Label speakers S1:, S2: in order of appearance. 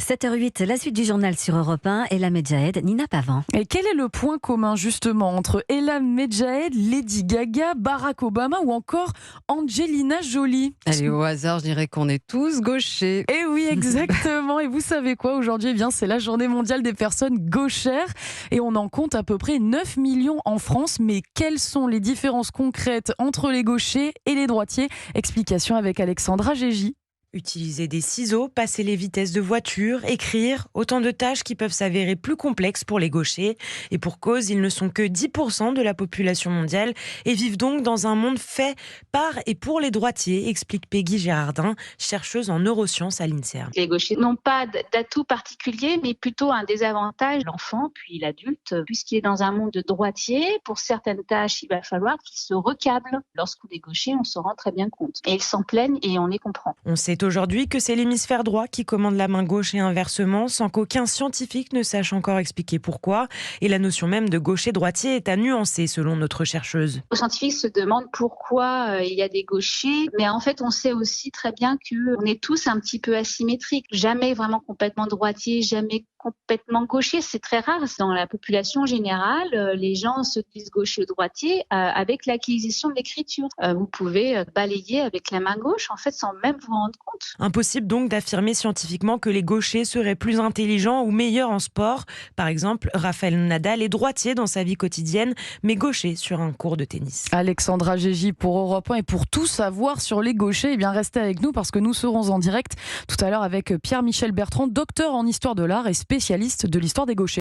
S1: 7h08, la suite du journal sur Europe 1, Ella Medjahed, Nina Pavan.
S2: Et quel est le point commun justement entre Ella Medjahed, Lady Gaga, Barack Obama ou encore Angelina Jolie?
S3: Allez, au hasard, je dirais qu'on est tous gauchers.
S2: Eh oui, exactement. Et vous savez quoi, aujourd'hui, c'est la journée mondiale des personnes gauchères et on en compte à peu près 9 millions en France. Mais quelles sont les différences concrètes entre les gauchers et les droitiers? Explication avec Alexandra Gégy.
S4: Utiliser des ciseaux, passer les vitesses de voiture, écrire, autant de tâches qui peuvent s'avérer plus complexes pour les gauchers. Et pour cause, ils ne sont que 10% de la population mondiale et vivent donc dans un monde fait par et pour les droitiers, explique Peggy Gérardin, chercheuse en neurosciences à l'INSERM.
S5: Les gauchers n'ont pas d'atout particulier, mais plutôt un désavantage. L'enfant, puis l'adulte, puisqu'il est dans un monde de droitier, pour certaines tâches, il va falloir qu'il se recable. Lorsqu'on est gaucher, on se rend très bien compte. Et ils s'en plaignent et on les comprend.
S4: On sait aujourd'hui que c'est l'hémisphère droit qui commande la main gauche et inversement, sans qu'aucun scientifique ne sache encore expliquer pourquoi. Et la notion même de gaucher-droitier est à nuancer, selon notre chercheuse.
S5: Les scientifiques se demandent pourquoi il y a des gauchers, mais en fait, on sait aussi très bien qu'on est tous un petit peu asymétriques. Jamais vraiment complètement droitier, jamais complètement gaucher. C'est très rare. Dans la population générale, les gens se disent gaucher ou droitier avec l'acquisition de l'écriture. Vous pouvez balayer avec la main gauche, en fait, sans même vous rendre compte.
S4: Impossible donc d'affirmer scientifiquement que les gauchers seraient plus intelligents ou meilleurs en sport. Par exemple, Rafael Nadal est droitier dans sa vie quotidienne, mais gaucher sur un court de tennis.
S2: Alexandra Gégy pour Europe 1. Et pour tout savoir sur les gauchers, restez avec nous parce que nous serons en direct tout à l'heure avec Pierre-Michel Bertrand, docteur en histoire de l'art et spécialiste de l'histoire des gauchers.